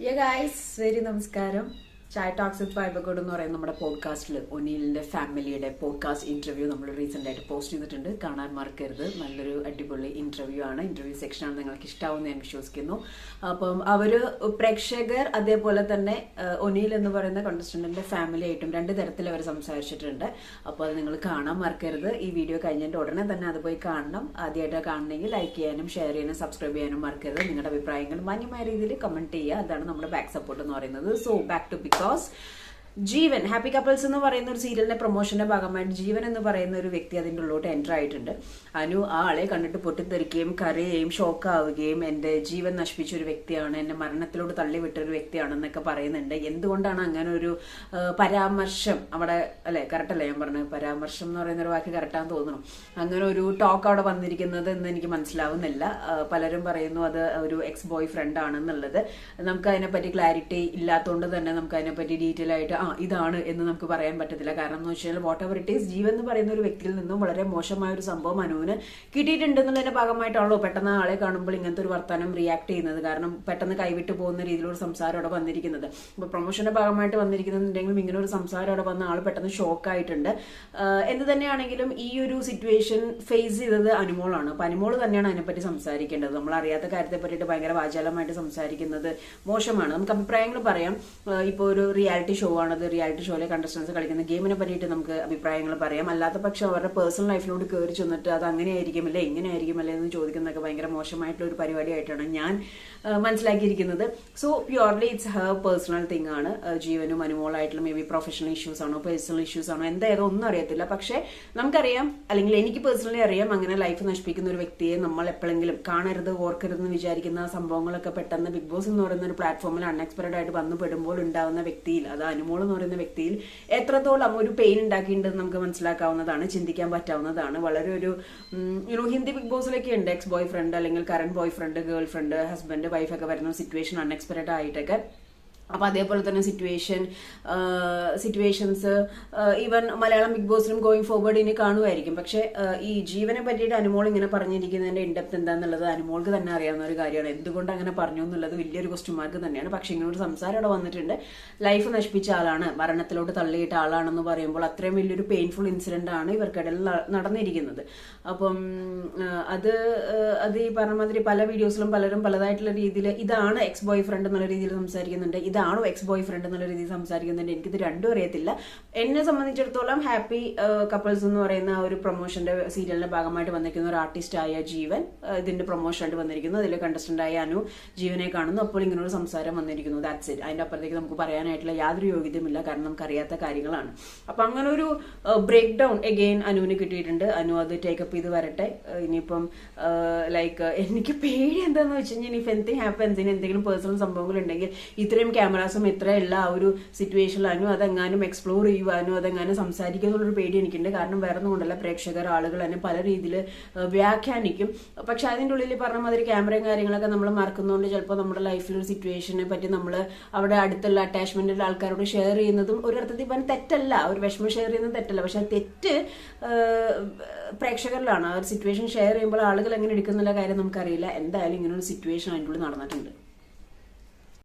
Very നമസ്കാരം. Chai talks with വൈബക്കോട് എന്ന് പറയുന്ന നമ്മുടെ പോഡ്കാസ്റ്റിൽ ഒനീലിന്റെ ഫാമിലിയുടെ പോഡ്കാസ്റ്റ് ഇന്റർവ്യൂ നമ്മൾ റീസെന്റ് ആയിട്ട് പോസ്റ്റ് ചെയ്തിട്ടുണ്ട്. കാണാൻ മറക്കരുത്. നല്ലൊരു അടിപൊളി ഇന്റർവ്യൂ ആണ്. ഇന്റർവ്യൂ സെക്ഷനാണ്. നിങ്ങൾക്ക് ഇഷ്ടാവുമെന്ന് ഞാൻ വിശ്വസിക്കുന്നു. അപ്പം അവര് പ്രേക്ഷകർ അതേപോലെ തന്നെ ഒനീൽ എന്ന് പറയുന്ന കണ്ടസ്റ്റന്റിന്റെ ഫാമിലി ആയിട്ടും രണ്ട് തരത്തിൽ അവർ സംസാരിച്ചിട്ടുണ്ട്. അപ്പോൾ അത് നിങ്ങൾ കാണാൻ മറക്കരുത്. ഈ വീഡിയോ കഴിഞ്ഞിട്ട് ഉടനെ തന്നെ അത് പോയി കാണണം. ആദ്യമായിട്ട് കാണണമെങ്കിൽ ലൈക്ക് ചെയ്യാനും ഷെയർ ചെയ്യാനും സബ്സ്ക്രൈബ് ചെയ്യാനും മറക്കരുത്. നിങ്ങളുടെ അഭിപ്രായങ്ങൾ മാന്യമായ രീതിയിൽ കമന്റ് ചെയ്യുക. അതാണ് നമ്മുടെ ബാക്ക് സപ്പോർട്ട് എന്ന് പറയുന്നത്. So back to because Jeevan happy couples എന്ന് പറയുന്ന ഒരു സീരിയലിന്റെ പ്രൊമോഷന്റെ ഭാഗമായിട്ട് ജീവൻ എന്ന് പറയുന്ന ഒരു വ്യക്തി അതിൻ്റെ ഉള്ളിലോട്ട് എൻ്റർ ആയിട്ടുണ്ട്. അനു ആ ആളെ കണ്ടിട്ട് പൊട്ടിത്തെറിക്കുകയും കരയുകയും ഷോക്കാവുകയും എന്റെ ജീവൻ നശിപ്പിച്ച ഒരു വ്യക്തിയാണ്, എന്നെ മരണത്തിലോട്ട് തള്ളിവിട്ട ഒരു വ്യക്തിയാണെന്നൊക്കെ പറയുന്നുണ്ട്. എന്തുകൊണ്ടാണ് അങ്ങനെ ഒരു പരാമർശം അവിടെ, അല്ലെ കറക്റ്റ് അല്ലേ ഞാൻ പറഞ്ഞത്? പരാമർശം എന്ന് പറയുന്ന ഒരു വാക്ക് കറക്റ്റാന്ന് തോന്നുന്നു. അങ്ങനെ ഒരു ടോക്ക് അവിടെ വന്നിരിക്കുന്നത് എന്ന് എനിക്ക് മനസ്സിലാവുന്നില്ല. പലരും പറയുന്നു അത് ഒരു എക്സ് ബോയ് ഫ്രണ്ട് ആണെന്നുള്ളത്. നമുക്ക് അതിനെപ്പറ്റി ക്ലാരിറ്റി ഇല്ലാത്തതുകൊണ്ട് തന്നെ നമുക്ക് അതിനെപ്പറ്റി ഡീറ്റെയിൽ ആയിട്ട് ഇതാണ് എന്ന് നമുക്ക് പറയാൻ പറ്റത്തില്ല. കാരണം എന്ന് വെച്ചാൽ വാട്ട് എവർ ഇറ്റ് ഈസ്, ജീവൻ എന്ന് പറയുന്ന ഒരു വ്യക്തിയിൽ നിന്നും വളരെ മോശമായ ഒരു സംഭവം അനുവിന് കിട്ടിയിട്ടുണ്ടെന്നുള്ളതിന്റെ ഭാഗമായിട്ടാണല്ലോ പെട്ടെന്ന് ആളെ കാണുമ്പോൾ ഇങ്ങനത്തെ ഒരു വർത്തമാനം റിയാക്ട് ചെയ്യുന്നത്. കാരണം പെട്ടെന്ന് കൈവിട്ട് പോകുന്ന രീതിയിലൊരു സംസാരം അവിടെ വന്നിരിക്കുന്നത്. അപ്പൊ പ്രൊമോഷന്റെ ഭാഗമായിട്ട് വന്നിരിക്കുന്നുണ്ടെങ്കിലും ഇങ്ങനെ ഒരു സംസാരം അവിടെ വന്ന ആൾ പെട്ടെന്ന് ഷോക്കായിട്ടുണ്ട്. എന്ത് തന്നെയാണെങ്കിലും ഈ ഒരു സിറ്റുവേഷൻ ഫേസ് ചെയ്തത് അനുമോളാണ്. അപ്പൊ അനുമോൾ തന്നെയാണ് അതിനെപ്പറ്റി സംസാരിക്കേണ്ടത്. നമ്മൾ അറിയാത്ത കാര്യത്തെ പറ്റിയിട്ട് ഭയങ്കര വാചാലമായിട്ട് സംസാരിക്കുന്നത് മോശമാണ്. നമുക്ക് അഭിപ്രായങ്ങൾ പറയാം. ഇപ്പോൾ ഒരു റിയാലിറ്റി ഷോ ആണത്. റിയാലിറ്റി ഷോയിലെ കണ്ടസ്റ്റൻസ് കളിക്കുന്ന ഗെയിമിനെ പറ്റിയിട്ട് നമുക്ക് അഭിപ്രായങ്ങൾ പറയാം. അല്ലാത്ത പക്ഷം അവരുടെ പേഴ്സണൽ ലൈഫിലോട്ട് കയറി ചെന്നിട്ട് അത് അങ്ങനെയായിരിക്കുമല്ലേ ഇങ്ങനെയായിരിക്കുമല്ലേ എന്ന് ചോദിക്കുന്നതൊക്കെ ഭയങ്കര മോശമായിട്ടുള്ള ഒരു പരിപാടിയായിട്ടാണ് ഞാൻ മനസ്സിലാക്കിയിരിക്കുന്നത്. So purely it's her personal thing ആണ്. ജീവനും അനുമോളായിട്ടുള്ള മേ ബി പ്രൊഫഷണൽ ഇഷ്യൂസ് ആണോ പേഴ്സണൽ ഇഷ്യൂസ് ആണോ എന്തായാലും ഒന്നും അറിയത്തില്ല. പക്ഷെ നമുക്കറിയാം, അല്ലെങ്കിൽ എനിക്ക് പേഴ്സണലി അറിയാം, അങ്ങനെ ലൈഫ് നശിപ്പിക്കുന്ന ഒരു വ്യക്തിയെ നമ്മൾ എപ്പോഴെങ്കിലും കാണരുത് ഓർക്കരുതെന്ന് വിചാരിക്കുന്ന സംഭവങ്ങളൊക്കെ പെട്ടെന്ന് ബിഗ് ബോസ് എന്ന് പറയുന്ന ഒരു പ്ലാറ്റ്ഫോമിൽ അൺഎക്സ്പെക്ടഡ് ആയിട്ട് വന്നു പെടുമ്പോൾ ഉണ്ടാവുന്ന വ്യക്തിയിൽ, അത് അനുമോൾ എന്ന് പറയുന്ന വ്യക്തിയിൽ എത്രത്തോളം ഒരു പെയിൻ ഉണ്ടാക്കിയിട്ടുണ്ടെന്ന് നമുക്ക് മനസ്സിലാക്കാവുന്നതാണ്, ചിന്തിക്കാൻ പറ്റാവുന്നതാണ്. വളരെ ഒരു ഹിന്ദി ബിഗ് ബോസിലൊക്കെ ഉണ്ട് എക്സ് ബോയ് ഫ്രണ്ട് അല്ലെങ്കിൽ current boyfriend girlfriend husband വൈഫൊക്കെ വരുന്ന സിറ്റുവേഷൻ അൺഎക്സ്പെക്ടഡ് ആയിട്ടൊക്കെ. അപ്പൊ അതേപോലെ തന്നെ സിറ്റുവേഷൻസ് ഈവൻ മലയാളം ബിഗ് ബോസിലും ഗോയിങ് ഫോർവേഡ് ഇനി കാണുമായിരിക്കും. പക്ഷെ ഈ ജീവനെ പറ്റിയിട്ട് അനുമോൾ ഇങ്ങനെ പറഞ്ഞിരിക്കുന്നതിന്റെ ഇൻഡെപ്ത് എന്താന്നുള്ളത് അനുമോൾക്ക് തന്നെ അറിയാവുന്ന ഒരു കാര്യമാണ്. എന്തുകൊണ്ട് അങ്ങനെ പറഞ്ഞു എന്നുള്ളത് വലിയൊരു ക്വസ്റ്റ്യൻ മാർക്ക് തന്നെയാണ്. പക്ഷെ ഇങ്ങനെ ഒരു സംസാരം അവിടെ വന്നിട്ടുണ്ട്. ലൈഫ് നശിപ്പിച്ച ആളാണ്, മരണത്തിലോട്ട് തള്ളിയിട്ട ആളാണെന്ന് പറയുമ്പോൾ അത്രയും വലിയൊരു പെയിൻഫുൾ ഇൻസിഡന്റ് ആണ് ഇവർക്കിടയിൽ നടന്നിരിക്കുന്നത്. അപ്പം അത് ഈ പറഞ്ഞ മാതിരി പല വീഡിയോസിലും പലരും പലതായിട്ടുള്ള രീതിയിൽ ഇതാണ് എക്സ് ബോയ് ഫ്രണ്ട് എന്നുള്ള രീതിയിൽ സംസാരിക്കുന്നുണ്ട്, ഇതാണോ എക്സ് ബോയ് ഫ്രണ്ട് എന്നുള്ള രീതിയിൽ സംസാരിക്കുന്നുണ്ട്. എനിക്കിത് രണ്ടും അറിയത്തില്ല. എന്നെ സംബന്ധിച്ചിടത്തോളം ഹാപ്പി കപ്പിൾസ് എന്ന് പറയുന്ന ഒരു പ്രൊമോഷന്റെ സീരിയലിന്റെ ഭാഗമായിട്ട് വന്നിരിക്കുന്ന ഒരു ആർട്ടിസ്റ്റ് ആയ ജീവൻ ഇതിന്റെ പ്രൊമോഷൻ ആയിട്ട് വന്നിരിക്കുന്നു. അതിലെ കണ്ടസ്റ്റന്റ് ആയ അനു ജീവനെ കാണുന്നു. അപ്പോൾ ഇങ്ങനെ ഒരു സംസാരം വന്നിരിക്കുന്നു. That's it. അതിന്റെ അപ്പുറത്തേക്ക് നമുക്ക് പറയാനായിട്ടുള്ള യാതൊരു യോഗ്യതയുമില്ല. കാരണം നമുക്ക് അറിയാത്ത കാര്യങ്ങളാണ്. അപ്പൊ അങ്ങനെ ഒരു ബ്രേക്ക് ഡൗൺ എഗെയിൻ അനുവിന് കിട്ടിയിട്ടുണ്ട്. അനു അത് ടേക്കപ്പ് ചെയ്ത് വരട്ടെ. ഇനിയിപ്പം ലൈക്ക് എനിക്ക് പേടി എന്താന്ന് വെച്ച് കഴിഞ്ഞാൽ ഇഫ് എനിത്തിങ് ഹാപ്പൻസ്, ഇനി എന്തെങ്കിലും പേഴ്സണൽ സംഭവങ്ങൾ ഉണ്ടെങ്കിൽ ഇത്രയും ക്യാമറാസും ഇത്രയുള്ള ആ ഒരു സിറ്റുവേഷനിലാനും അതെങ്ങാനും എക്സ്പ്ലോർ ചെയ്യുവാനും അതെങ്ങാനും സംസാരിക്കുന്നുള്ളൊരു പേടി എനിക്കുണ്ട്. കാരണം വേറെ ഒന്നും കൊണ്ടല്ല, പ്രേക്ഷകർ ആളുകൾ തന്നെ പല രീതിയിൽ വ്യാഖ്യാനിക്കും. പക്ഷെ അതിൻ്റെ ഉള്ളിൽ പറഞ്ഞ മാതിരി ക്യാമറയും കാര്യങ്ങളൊക്കെ നമ്മൾ മറക്കുന്നതുകൊണ്ട് ചിലപ്പോൾ നമ്മുടെ ലൈഫിലൊരു സിറ്റുവേഷനെ പറ്റി നമ്മൾ അവിടെ അടുത്തുള്ള അറ്റാച്ച്മെന്റുള്ള ആൾക്കാരോട് ഷെയർ ചെയ്യുന്നതും ഒരർത്ഥത്തിൽ പറഞ്ഞാൽ തെറ്റല്ല. ഒരു വിഷമം ഷെയർ ചെയ്യുന്നത് തെറ്റല്ല. പക്ഷെ തെറ്റ് പ്രേക്ഷകരിലാണ്. ആ ഒരു സിറ്റുവേഷൻ ഷെയർ ചെയ്യുമ്പോൾ ആളുകൾ എങ്ങനെ എടുക്കുന്നുള്ള കാര്യം നമുക്കറിയില്ല. എന്തായാലും ഇങ്ങനൊരു സിറ്റുവേഷൻ അതിൻ്റെ ഉള്ളിൽ നടന്നിട്ടുണ്ട്.